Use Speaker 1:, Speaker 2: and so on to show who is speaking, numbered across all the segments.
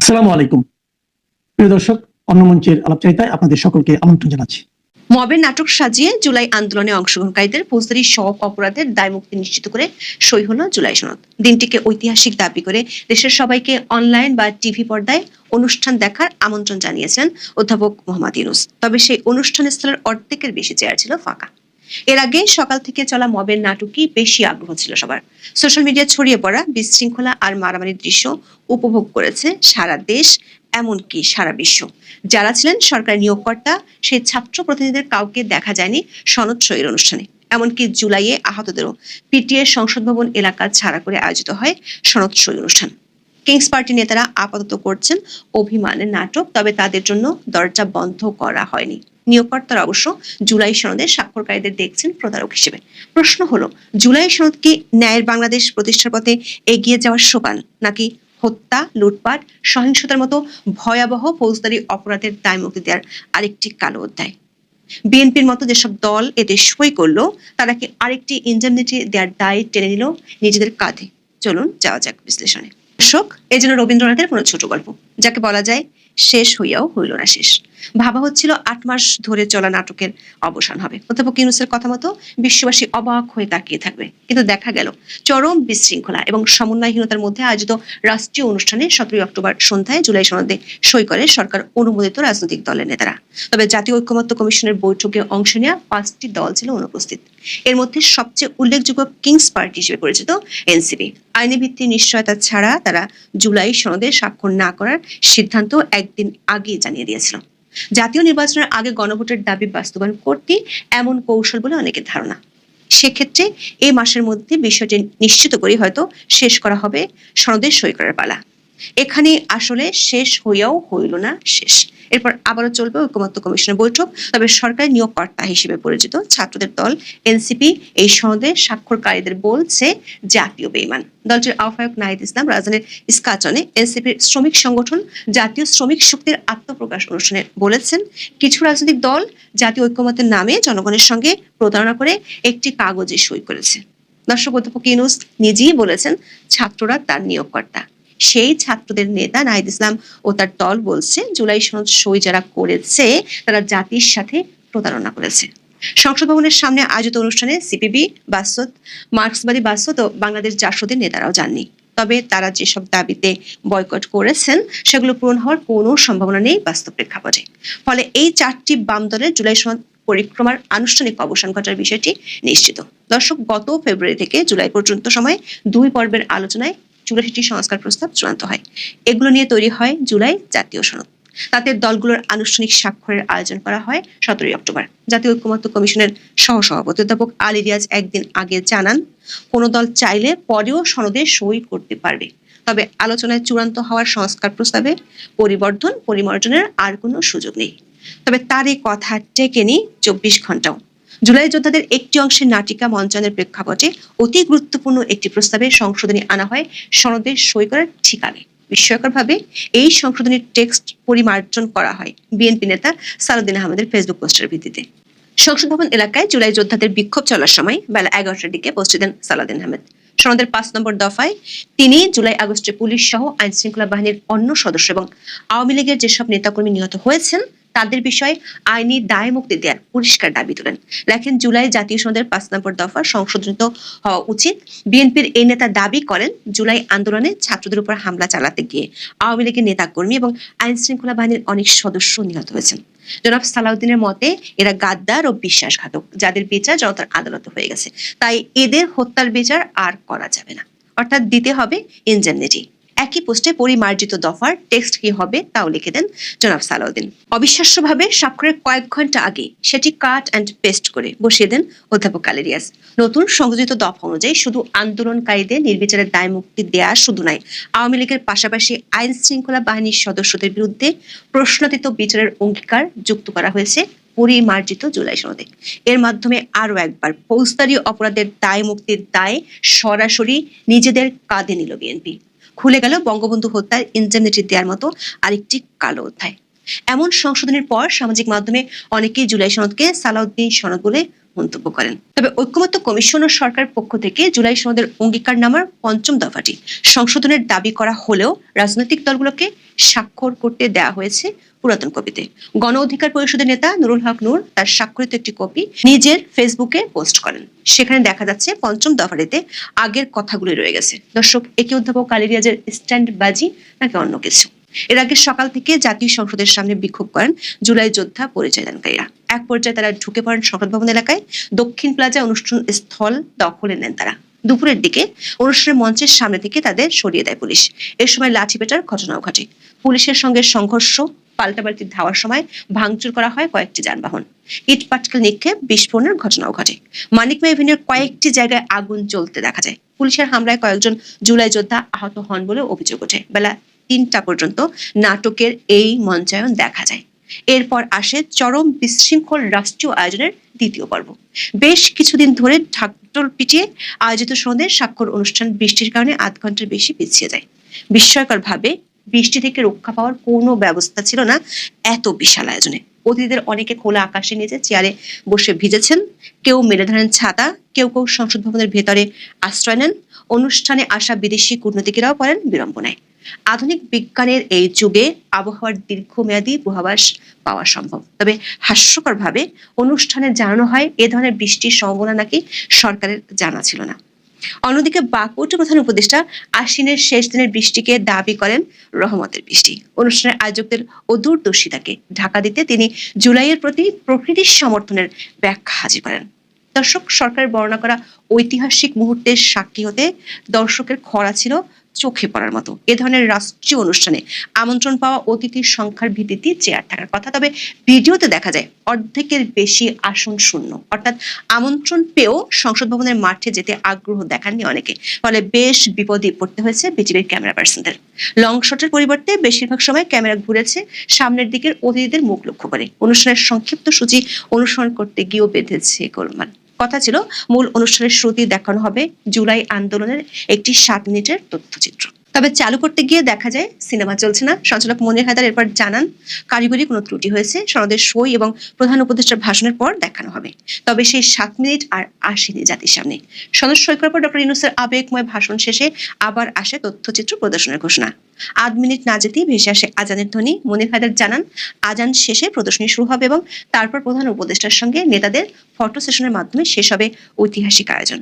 Speaker 1: আসসালামু আলাইকুম প্রিয় দর্শক, অন্যমঞ্চের আলাপচারিতায় আপনাদের সকলকে আমন্ত্রণ জানাচ্ছি।
Speaker 2: মবের নাটক সাজিয়ে জুলাই আন্দোলনে অংশগ্রহণকারীদের ফৌজদারি সব অপরাধের দায়মুক্তি নিশ্চিত করে সই হলো জুলাই সনদ। দিনটিকে ঐতিহাসিক দাবি করে দেশের সবাইকে অনলাইন বা টিভি পর্দায় অনুষ্ঠান দেখার আমন্ত্রণ জানিয়েছেন অধ্যাপক মোহাম্মদ ইউনূস। তবে সেই অনুষ্ঠান স্থলের অর্ধেকের বেশি চেয়ার ছিল ফাঁকা। এর আগে সকাল থেকে চলা মবের নাটকই বেশি আগ্রহ ছিল সবার। সোশ্যাল মিডিয়া ছড়িয়ে পড়া বিশৃঙ্খলা আর মারামারির দৃশ্য উপভোগ করেছে সারা দেশ, এমনকি সারা বিশ্ব। যারা ছিলেন সরকারি নিয়োগকর্তা সেই ছাত্র প্রতিনিধিদের কাউকে দেখা যায়নি সনদ সইয়ের অনুষ্ঠানে। এমনকি জুলাইয়ে আহতদেরও পিটিএ সংসদ ভবন এলাকা ছাড়া করে আয়োজিত হয় সনদ সই অনুষ্ঠান। কিংস পার্টি নেতারা আপাতত করছেন অভিমানের নাটক, তবে তাদের জন্য দরজা বন্ধ করা হয়নি। নিয়োগকর্তারা অবশ্য জুলাই সনদের স্বাক্ষরকারীদের দেখছেন প্রতারক হিসেবে। প্রশ্ন হলো, জুলাই সনদ কি ন্যায়ের বাংলাদেশ প্রতিষ্ঠার পথে এগিয়ে যাওয়ার সোপান, নাকি হত্যা, লুটপাট, সহিংসতার মতো ভয়াবহ ফৌজদারি অপরাধের দায় মুক্তি দেওয়ার আরেকটি কালো অধ্যায়? বিএনপির মতো যেসব দল এতে সই করলো, তারা কি আরেকটি ইনডেমনিটি দেওয়ার দায় টেনে নিল নিজেদের কাঁধে? চলুন যাওয়া যাক বিশ্লেষণে। দর্শক, এই জন্য রবীন্দ্রনাথের কোনো ছোট গল্প, যাকে বলা যায় শেষ হইয়াও হইল না শেষ। ভাবা হচ্ছিল ৮ মাস ধরে চলা নাটকের অবসান হবে। অধ্যাপক ইউনূসের কথা মতো বিশ্ববাসী অবাক হয়ে তাকিয়ে থাকবে, কিন্তু দেখা গেল চরম বিশৃঙ্খলা এবং সমন্বয়হীনতার মধ্যে আয়োজিত রাষ্ট্রীয় অনুষ্ঠানে ১৭ অক্টোবর সন্ধ্যায় জুলাই সনদে সই করে সরকার অনুমোদিত রাজনৈতিক দলের নেতারা। তবে জাতীয় ঐকমত্য কমিশনের বৈঠকে অংশ নেওয়া ৫টি দল ছিল অনুপস্থিত। এর মধ্যে সবচেয়ে উল্লেখযোগ্য কিংস পার্টি হিসেবে পরিচিত এনসিপি। আইনি ভিত্তির নিশ্চয়তা ছাড়া তারা জুলাই সনদে স্বাক্ষর না করার সিদ্ধান্ত একদিন আগে জানিয়ে দিয়েছিল। জাতীয় নির্বাচনের আগে গণভোটের দাবি বাস্তবায়ন করতে এমন কৌশল বলে অনেকের ধারণা। সেক্ষেত্রে এই মাসের মধ্যে বিষয়টি নিশ্চিত করে হয়তো শেষ করা হবে সনদে সই করার পালা। এখানে আসলে শেষ হইয়াও হইল না শেষ। এরপর আবারও চলবে ঐকমত্য কমিশনের বৈঠক। তবে সরকারি নিয়োগকর্তা হিসেবে পরিচিত ছাত্রদের দল এনসিপি এই সনদে স্বাক্ষরকারীদের বলছে জাতীয় বেঈমান। দলটির আহ্বায়ক নাহিদ ইসলাম রাজধানীর ইস্কাচনে এনসিপির শ্রমিক সংগঠন জাতীয় শ্রমিক শক্তির আত্মপ্রকাশ অনুষ্ঠানে বলেছেন, কিছু রাজনৈতিক দল জাতীয় ঐকমত্যের নামে জনগণের সঙ্গে প্রতারণা করে একটি কাগজে সই করেছে। দর্শক, অধ্যাপক ইউনূস নিজেই বলেছেন ছাত্ররা তার নিয়োগকর্তা। সেই ছাত্রদের নেতা নাহিদ ইসলাম ও তার দল বলছে, জুলাই সনদ সই যারা করেছে তারা জাতির সাথে প্রতারণা করেছে। সংসদ ভবনের সামনে আয়োজিত অনুষ্ঠানে সিপিবি, বাসদ, মার্ক্সবাদী বাসদ ও বাংলাদেশ জাসদের নেতারাও যাননি। তবে তারা যেসব দাবিতে বয়কট করেছেন সেগুলো পূরণ হওয়ার কোনো সম্ভাবনা নেই বাস্তব প্রেক্ষাপটে। ফলে এই 4টি বাম দলের জুলাই সনদ পরিক্রমার আনুষ্ঠানিক অবসান ঘটার বিষয়টি নিশ্চিত। দর্শক, গত ফেব্রুয়ারি থেকে জুলাই পর্যন্ত সময় 2 পর্বের আলোচনায় 84টি সংস্কার প্রস্তাব চূড়ান্ত হয়। এগুলো নিয়ে তৈরি হয় জুলাই জাতীয় সনদ। তাতে দলগুলোর আনুষ্ঠানিক স্বাক্ষরের আয়োজন করা হয় 17 অক্টোবর। জাতীয় ঐকমত্য কমিশনের সহসভাপতি অধ্যাপক আলী রিয়াজ একদিন আগে জানান, কোনো দল চাইলে পরেও সনদে সই করতে পারবে, তবে আলোচনায় চূড়ান্ত হওয়ার সংস্কার প্রস্তাবে পরিমার্জনের আর কোনো সুযোগ নেই। তবে তার এই কথা টেকেনি 24 ঘন্টাও। জুলাই যোদ্ধাদের একটি অংশের নাটিকা মঞ্চায়নের প্রেক্ষাপটে অতি গুরুত্বপূর্ণ একটি প্রস্তাবে সংশোধনী আনা হয় সনদে সই করার ঠিক আগে। বিস্ময়করভাবে এই সংশোধনীর টেক্সট পরিমার্জন করা হয় বিএনপি নেতা সালাউদ্দিন আহমেদের ফেসবুক পোস্টের ভিত্তিতে। সংসদ ভবন এলাকায় জুলাই যোদ্ধাদের বিক্ষোভ চলার সময় বেলা 11টার দিকে পোস্ট দেন সালাউদ্দিন আহমেদ। সনদের 5 নম্বর দফায় তিনি জুলাই আগস্টে পুলিশ সহ আইন শৃঙ্খলা বাহিনীর অন্য সদস্য এবং আওয়ামী লীগের যেসব নেতাকর্মী নিহত হয়েছেন তাদের বিষয়ে আইনি দায় মুক্তি দেওয়ার পরিষ্কার দাবি তোলেন। লেখেন, জুলাই জাতীয় সনদের 5 নম্বর দফা সংশোধিত হওয়া উচিত। বিএনপির এই নেতা দাবি করেন, জুলাই আন্দোলনে ছাত্রদের উপর হামলা চালাতে গিয়ে আওয়ামী লীগের নেতাকর্মী এবং আইন শৃঙ্খলা বাহিনীর অনেক সদস্য নিহত হয়েছেন। জনাব সালাউদ্দিনের মতে এরা গাদ্দার ও বিশ্বাসঘাতক, যাদের বিচার জনতার আদালতে হয়ে গেছে, তাই এদের হত্যার বিচার আর করা যাবে না, অর্থাৎ দিতে হবে ইনডেমনিটি। একই পোস্টে পরিমার্জিত দফার টেক্সট কি হবে তাও লিখে দেন জনাব সালাউদ্দিন। অবিশ্বাস্যভাবে স্বাক্ষরের কয়েক ঘন্টা আগে সেটি কাট অ্যান্ড পেস্ট করে বসিয়ে দেন অধ্যাপক আলী রিয়াজ। নতুন সংযোজিত দফা অনুযায়ী শুধু আন্দোলনকারীদের নির্বিচারে দায় মুক্তি দেয়া শুধু নয়, আওয়ামী লীগের পাশাপাশি আইন শৃঙ্খলা বাহিনীর সদস্যদের বিরুদ্ধে প্রশ্নাতীত বিচারের অঙ্গীকার যুক্ত করা হয়েছে পরিমার্জিত জুলাই সনদে। এর মাধ্যমে আরো একবার ফৌজদারি অপরাধের দায় মুক্তির দায় সরাসরি নিজেদের কাঁধে নিল বিএনপি। খুলে গেল বঙ্গবন্ধু হত্যার ইনডেমনিটি দেওয়ার মতো আরেকটি কালো অধ্যায়। এমন সংশোধনের পর সামাজিক মাধ্যমে অনেকেই জুলাই সনদকে সালাউদ্দিন সনদ বলে মন্তব্য করেন। তবে ঐক্যমত্য কমিশন ও সরকার পক্ষ থেকে জুলাই সনদের অঙ্গীকারনামার ৫ম দফাটি সংশোধনের দাবি করা হলেও রাজনৈতিক দলগুলোকে স্বাক্ষর করতে দেওয়া হয়েছে পুরাতন কপিতে। গণ অধিকার পরিষদের নেতা নুরুল হক নূর তার স্বাক্ষরিত একটি কপি নিজের ফেসবুকে পোস্ট করেন। সেখানে দেখা যাচ্ছে ৫ম দফাটিতে আগের কথাগুলি রয়ে গেছে। দর্শক, একে অধ্যাপক আলী রিয়াজের স্ট্যান্ডবাজি নাকি অন্য কিছু? এর আগে সকাল থেকে জাতীয় সংসদের সামনে বিক্ষোভ করেন জুলাই যোদ্ধা পরিচয়দানকারীরা। এক পর্যায়ে তারা ঢুকে পড়েন সংসদ ভবন এলাকায়। দক্ষিণ প্লাজা অনুষ্ঠান স্থল দখলে নেন তারা। দুপুরের দিকে অনুষ্ঠানের মঞ্চের সামনে থেকে তাদের সরিয়ে দেয় পুলিশ। এ সময় লাঠিপেটার ঘটনাও ঘটে। পুলিশের সঙ্গে সংঘর্ষ, পাল্টাপাল্টি ধাওয়ার সময় ভাঙচুর করা হয় কয়েকটি যানবাহন। ইট পাটকেল নিক্ষেপ, বিস্ফোরণের ঘটনাও ঘটে। মানিকমা এভিনিউর কয়েকটি জায়গায় আগুন জ্বলতে দেখা যায়। পুলিশের হামলায় কয়েকজন জুলাই যোদ্ধা আহত হন বলে অভিযোগ ওঠে। বেলা ৩টা পর্যন্ত নাটকের এই মঞ্চায়ন দেখা যায়। এরপর আসে চরম বিশৃঙ্খল রাষ্ট্রীয় আয়োজনের দ্বিতীয় পর্ব। বেশ কিছুদিন ধরে ঢাকঢোল পিটিয়ে আয়োজিত সনদের স্বাক্ষর অনুষ্ঠান বৃষ্টির কারণে আধ ঘন্টার বেশি পিছিয়ে যায়। বিস্ময়করভাবে বৃষ্টি থেকে রক্ষা পাওয়ার কোনো ব্যবস্থা ছিল না এত বিশাল আয়োজনে। অতিথিদের অনেকে খোলা আকাশের নিচে চেয়ারে বসে ভিজেছেন, কেউ মেলে ধরেন ছাতা, কেউ কেউ সংসদ ভবনের ভেতরে আশ্রয় নেন। অনুষ্ঠানে আসা বিদেশি কূটনীতিকেরাও পড়েন বিড়ম্বনায়। আধুনিক বিজ্ঞানের এই যুগে আবহাওয়ার দীর্ঘমেয়াদী পূর্বাভাস পাওয়া সম্ভব। তবে হাস্যকরভাবে অনুষ্ঠানে জানানো হয় এ ধরনের বৃষ্টির সম্ভাবনা নাকি সরকারের জানা ছিল না। অন্যদিকে বাকৌটি প্রধান উপদেষ্টা আশ্বিনের শেষ দিনের বৃষ্টিকে দাবি করেন রহমতের বৃষ্টি। অনুষ্ঠানের আয়োজকদের অদূরদর্শিতাকে ঢাকা দিতে তিনি জুলাইয়ের প্রতি প্রকৃতির সমর্থনের ব্যাখ্যা হাজির করেন। দর্শক, সরকারের বর্ণনা করা ঐতিহাসিক মুহূর্তের সাক্ষী হতে দর্শকের খরা ছিল চোখে পড়ার মতো। এ ধরনের রাষ্ট্রীয় অনুষ্ঠানে আমন্ত্রণ পাওয়া অতিথির সংখ্যার ভিত্তিতে চেয়ার থাকার কথা, তবে ভিডিওতে দেখা যায় অর্ধেকের বেশি আসন শূন্য। অর্থাৎ আমন্ত্রণ পেয়েও সংসদ ভবনের মাঠে যেতে আগ্রহ দেখাননি অনেকে। ফলে বেশ বিপদে পড়তে হয়েছে বিজিবির ক্যামেরা পার্সনদের। লং শটের পরিবর্তে বেশিরভাগ সময় ক্যামেরা ঘুরেছে সামনের দিকের অতিথিদের মুখ লক্ষ্য করে। অনুষ্ঠানের সংক্ষিপ্ত সূচি অনুসরণ করতে গিয়েও বেঁধেছে গোলমাল। কথা ছিল মূল অনুষ্ঠানের শুরুতেই দেখানো হবে জুলাই আন্দোলনের একটি 7 মিনিটের তথ্যচিত্র। তবে চালু করতে গিয়ে দেখা যায় সিনেমা চলছে না। সঞ্চালক মনির হায়দার এরপর জানান কারিগরি কোনো ত্রুটি হয়েছে। সনদের সই এবং প্রধান উপদেষ্টার ভাষণের পর দেখানো হবে। তবে সেই 7 মিনিট আর আসেনি জাতির সামনে। সনদ সই করার পর ডক্টর ইউনূসের আবেগময় ভাষণ শেষে আবার আসে তথ্যচিত্র প্রদর্শনের ঘোষণা। 8 মিনিট না যেতেই ভেসে আসে আজানের ধ্বনি। মনির হায়দার জানান আজান শেষে প্রদর্শনী শুরু হবে এবং তারপর প্রধান উপদেষ্টার সঙ্গে নেতাদের ফটো সেশনের মাধ্যমে শেষ হবে ঐতিহাসিক আয়োজন।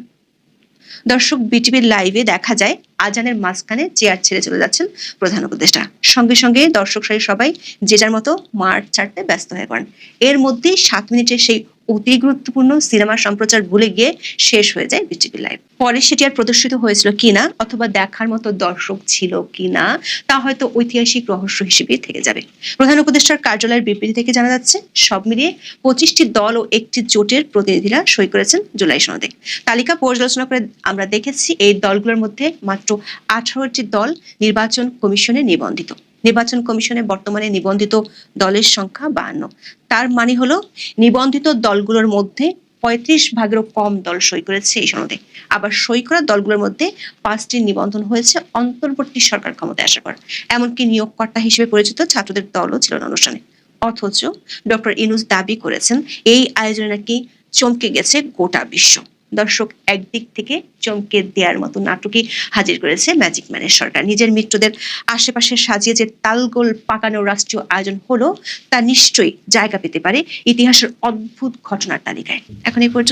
Speaker 2: দর্শক, বিটিভির লাইভে দেখা যায় আজানের মাঝখানে চেয়ার ছেড়ে চলে যাচ্ছেন প্রধান উপদেষ্টা। সঙ্গে সঙ্গে দর্শক সারি সবাই যে যার মতো মাঠ ছাড়তে ব্যস্ত হয়ে পড়েন। এর মধ্যেই 7 মিনিটের সেই অতি গুরুত্বপূর্ণ সিনেমা সম্প্রচার ভুলে গিয়ে শেষ হয়ে যায় বিটিভি লাইভ। পরে সেটি আর প্রদর্শিত হয়েছিল কিনা অথবা দেখার মতো দর্শক ছিল কিনা তা হয়তো ঐতিহাসিক রহস্য হিসেবে থেকে যাবে। প্রধান উপদেষ্টার কার্যালয়ের বিবৃতি থেকে জানা যাচ্ছে সব মিলিয়ে 25টি দল ও একটি জোটের প্রতিনিধিরা সই করেছেন জুলাই সনদে। তালিকা পর্যালোচনা করে আমরা দেখেছি এই দলগুলোর মধ্যে মাত্র 18টি দল নির্বাচন কমিশনে নিবন্ধিত। নির্বাচন কমিশনে বর্তমানে নিবন্ধিত দলের সংখ্যা 52। তার মানে হলো নিবন্ধিত দলগুলোর মধ্যে 35 ভাগেরও কম দল সই করেছে এই সনদে। আবার সই করা দলগুলোর মধ্যে 5টি নিবন্ধন হয়েছে অন্তর্বর্তী সরকার ক্ষমতায় আসার পর। এমনকি নিয়োগকর্তা হিসেবে পরিচিত ছাত্রদের দলও ছিল না অনুষ্ঠানে। অথচ ডক্টর ইউনূস দাবি করেছেন এই আয়োজনে নাকি চমকে গেছে গোটা বিশ্ব। দর্শক, একদিক থেকে চমকে দেওয়ার মতো নাটকই হাজির করেছে ম্যাজিক ম্যানের সরকার। নিজের মিত্রদের আশেপাশে সাজিয়ে যে তালগোল পাকানো রাষ্ট্রীয় আয়োজন হলো তা নিশ্চয়ই জায়গা পেতে পারে ইতিহাসের অদ্ভুত ঘটনার তালিকায়। এখন এই পর্যন্ত